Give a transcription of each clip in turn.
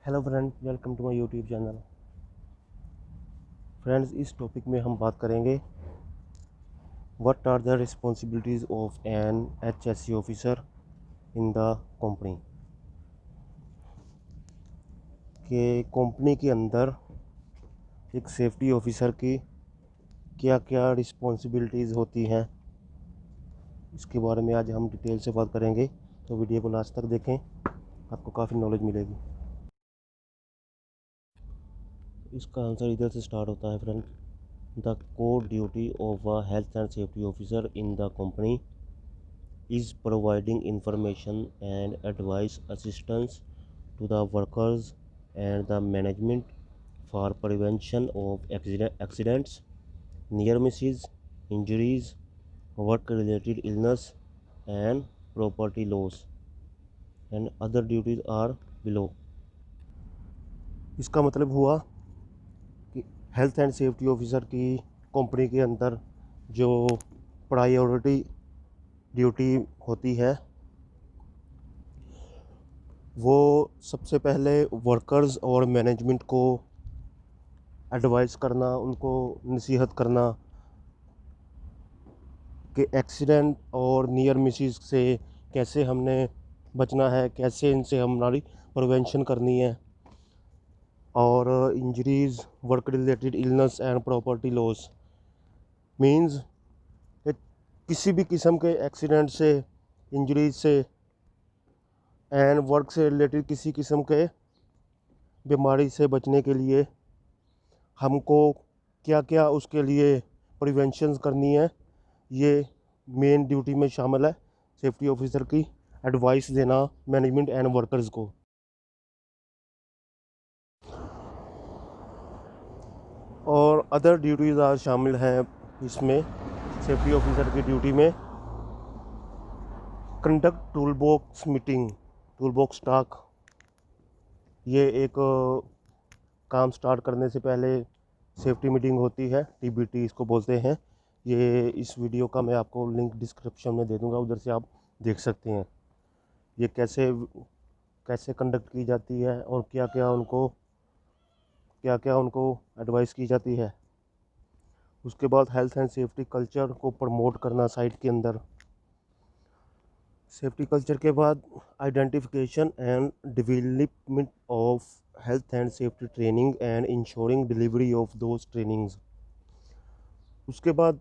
Hello friend, welcome to my YouTube channel. Friends, इस topic में हम बात करेंगे what are the responsibilities of an HSC officer in the company. कि company के अंदर एक सेफ्टी ऑफिसर की क्या क्या रिस्पॉन्सिबिलिटीज़ होती हैं, इसके बारे में आज हम डिटेल से बात करेंगे। तो वीडियो को लास्ट तक देखें, आपको काफ़ी नॉलेज मिलेगी। इसका आंसर इधर से स्टार्ट होता है friend. The core duty of a health and safety officer in the company is providing information and advice assistance to the workers and the management for prevention of accidents, near misses, injuries, work related illness and property loss, and other duties are below। इसका मतलब हुआ कि health and safety officer की company के अंदर जो priority duty होती है वो सबसे पहले वर्कर्स और मैनेजमेंट को एडवाइस करना, उनको नसीहत करना कि एक्सीडेंट और नियर मिसेस से कैसे हमने बचना है, कैसे इनसे हमारी प्रिवेंशन करनी है, और injuries, work related illness and property loss means कि किसी भी किस्म के एक्सीडेंट से, इंजरीज से एंड वर्क से रिलेटेड किसी किस्म के बीमारी से बचने के लिए हमको क्या क्या उसके लिए प्रिवेंशन करनी है, ये मेन ड्यूटी में शामिल है सेफ्टी ऑफिसर की। एडवाइस देना मैनेजमेंट एंड वर्कर्स को। और अदर ड्यूटीज़ आज शामिल हैं इसमें सेफ्टी ऑफिसर की ड्यूटी में। Conduct tool box meeting, tool box talk, ये एक काम स्टार्ट करने से पहले सेफ्टी मीटिंग होती है, टीबीटी इसको बोलते हैं। ये इस वीडियो का मैं आपको लिंक डिस्क्रिप्शन में दे दूंगा, उधर से आप देख सकते हैं ये कैसे कैसे कंडक्ट की जाती है और क्या क्या उनको एडवाइस की जाती है। उसके बाद हेल्थ एंड सेफ्टी कल्चर को प्रमोट करना साइट के अंदर। सेफ्टी कल्चर के बाद identification and development of health and safety training and ensuring delivery of those trainings. उसके बाद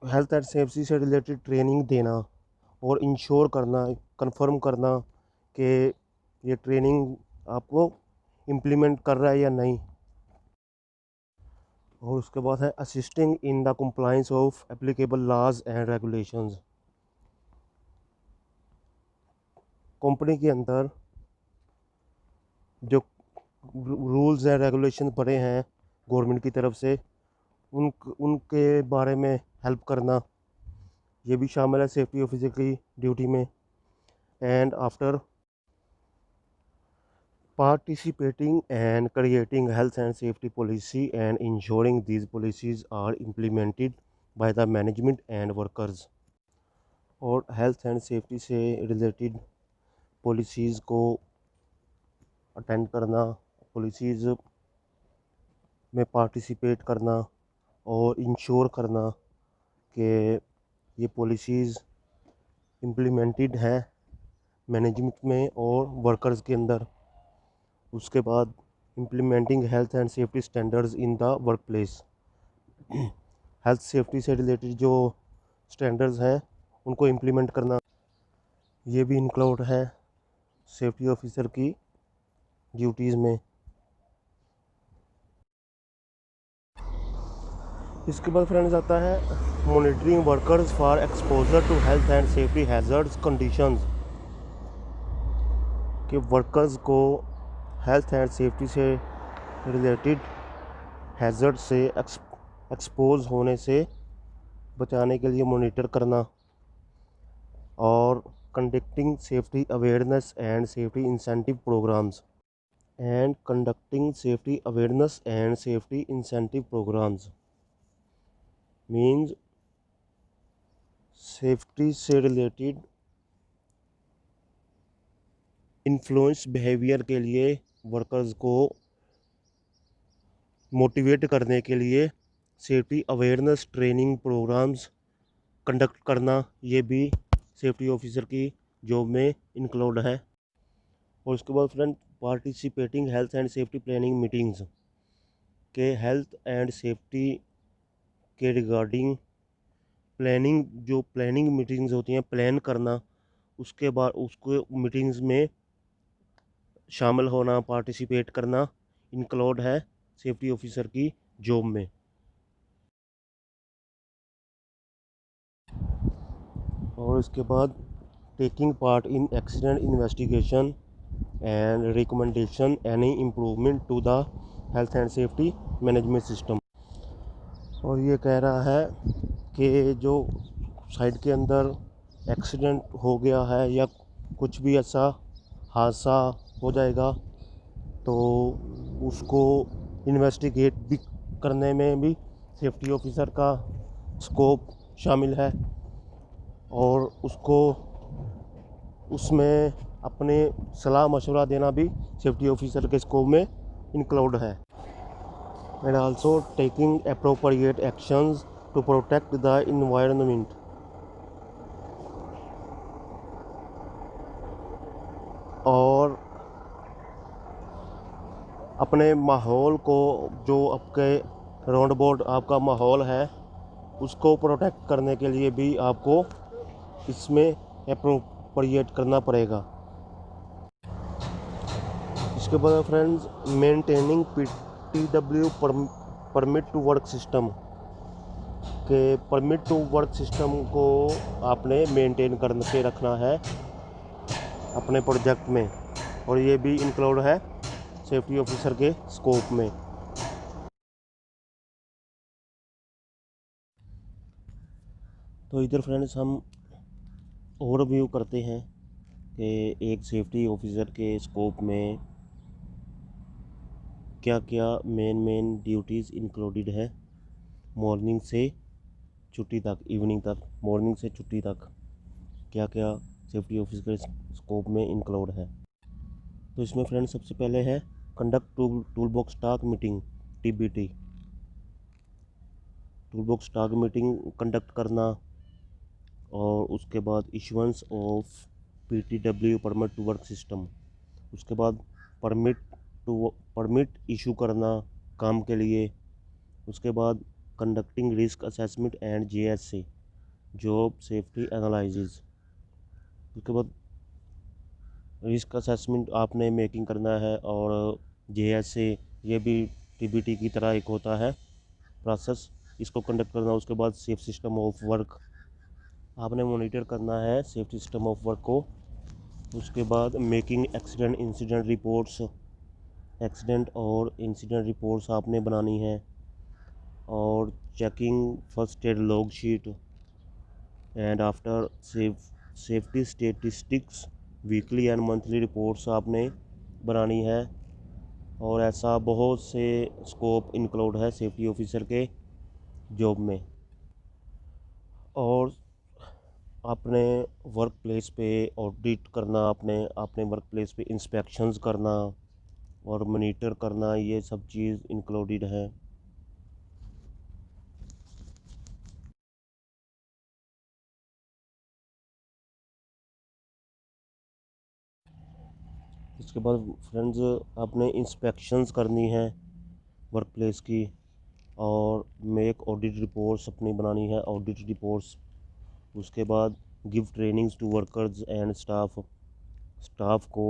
हेल्थ एंड सेफ्टी से रिलेटेड ट्रेनिंग देना और इंश्योर करना, कंफर्म करना कि ये ट्रेनिंग आपको इम्प्लीमेंट कर रहा है या नहीं। और उसके बाद है assisting in the compliance of applicable laws and regulations. Company के अंदर जो रूल्स एंड रेगुलेशन पड़े हैं गवर्नमेंट की तरफ से, उनके बारे में हेल्प करना, ये भी शामिल है सेफ्टी ऑफिसर की ड्यूटी में। And after participating and creating health and safety policy and ensuring these policies are implemented by the management and workers। और हेल्थ एंड सेफ्टी से रिलेटेड पॉलिसीज़ को अटेंड करना, पॉलिसीज़ में पार्टिसिपेट करना और ensure करना कि ये पॉलिसीज़ इम्प्लीमेंटेड हैं मैनेजमेंट में और वर्कर्स के अंदर। उसके बाद implementing health and safety standards in the work place. Health safety से रिलेटेड जो स्टैंडर्ड्स हैं उनको इम्प्लीमेंट करना, ये भी इंक्लूड है सेफ्टी ऑफिसर की ड्यूटीज़ में। इसके बाद फ्रेंड्स आता है monitoring workers for exposure to health and safety hazards conditions. कि वर्कर्स को हेल्थ एंड सेफ्टी से रिलेटेड हैजर्ड से एक्सपोज होने से बचाने के लिए मॉनिटर करना, और conducting safety awareness and safety incentive programs means safety से रिलेटेड इन्फ्लुएंस बिहेवियर के लिए वर्कर्स को मोटिवेट करने के लिए safety awareness training programs conduct करना, ये भी सेफ्टी ऑफिसर की जॉब में इंक्लूड है। और उसके बाद friend, participating health and safety planning meetings के हेल्थ एंड सेफ्टी के रिगार्डिंग प्लानिंग, जो प्लानिंग मीटिंग्स होती हैं, प्लान करना, उसके बाद उसको मीटिंग्स में शामिल होना, पार्टिसिपेट करना इंक्लूड है सेफ्टी ऑफिसर की जॉब में। और इसके बाद taking part in accident investigation and recommendation any improvement to the health and safety management system. और ये कह रहा है कि जो साइड के अंदर एक्सीडेंट हो गया है या कुछ भी ऐसा हादसा हो जाएगा, तो उसको इन्वेस्टिगेट भी करने में भी सेफ्टी ऑफिसर का स्कोप शामिल है, और उसको उसमें अपने सलाह मशवरा देना भी सेफ्टी ऑफिसर के स्कोप में इंक्लूड है। And also taking appropriate actions to protect the environment. और अपने माहौल को, जो आपके राउंड अबाउट आपका माहौल है, उसको प्रोटेक्ट करने के लिए भी आपको इसमें अप्रोप्रिएट करना पड़ेगा। इसके बाद friends, maintaining PTW permit to work system के परमिट टू वर्क सिस्टम को आपने मेंटेन करके रखना है अपने प्रोजेक्ट में, और ये भी इंक्लूड है सेफ्टी ऑफिसर के स्कोप में। तो इधर फ्रेंड्स हम ओवरव्यू करते हैं कि एक सेफ्टी ऑफिसर के स्कोप में क्या क्या मेन ड्यूटीज़ इंक्लूडेड है मॉर्निंग से छुट्टी तक, इवनिंग तक, मॉर्निंग से छुट्टी तक क्या क्या सेफ्टी ऑफिसर के स्कोप में इंक्लूड है। तो इसमें फ्रेंड्स सबसे पहले है conduct tool box task meeting, TBT, tool box task meeting conduct करना। और उसके बाद issuance of PTW permit to work system, उसके बाद परमिट इशू करना काम के लिए। उसके बाद conducting risk assessment and JSA, job safety analysis. उसके बाद रिस्क असेसमेंट आपने मेकिंग करना है, और JSA ये भी TBT की तरह एक होता है प्रोसेस, इसको कंडक्ट करना। उसके बाद सेफ सिस्टम ऑफ वर्क आपने मॉनिटर करना है सेफ्टी सिस्टम ऑफ वर्क को। उसके बाद मेकिंग एक्सीडेंट और इंसिडेंट रिपोर्ट्स आपने बनानी है, और checking first aid log sheet and after safety statistics weekly and monthly reports आपने बनानी है। और ऐसा बहुत से स्कोप इंक्लूड है सेफ्टी ऑफिसर के जॉब में। और अपने वर्क प्लेस पे ऑडिट करना, अपने वर्क प्लेस पे इंस्पेक्शंस करना और मॉनिटर करना, ये सब चीज़ इंक्लूडेड है। इसके बाद फ्रेंड्स आपने इंस्पेक्शंस करनी है वर्क प्लेस की, और मेक ऑडिट रिपोर्ट्स अपनी बनानी है, ऑडिट रिपोर्ट्स। उसके बाद give trainings to workers and staff को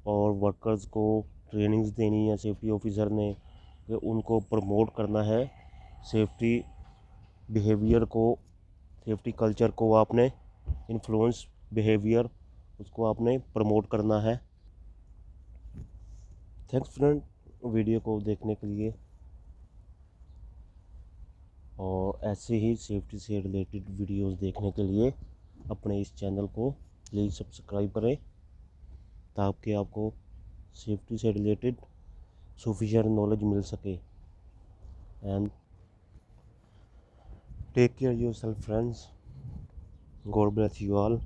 और वर्कर्स को ट्रेनिंग्स देनी है सेफ्टी ऑफिसर ने, कि उनको प्रमोट करना है सेफ्टी बिहेवियर को, सेफ्टी कल्चर को आपने इन्फ्लुएंस बिहेवियर, उसको आपने प्रमोट करना है। थैंक्स फ्रेंड वीडियो को देखने के लिए, और ऐसे ही सेफ्टी से रिलेटेड वीडियोस देखने के लिए अपने इस चैनल को प्लीज़ सब्सक्राइब करें, ताकि आपको सेफ्टी से रिलेटेड सफिशिएंट नॉलेज मिल सके। And take care yourself friends, God bless you all.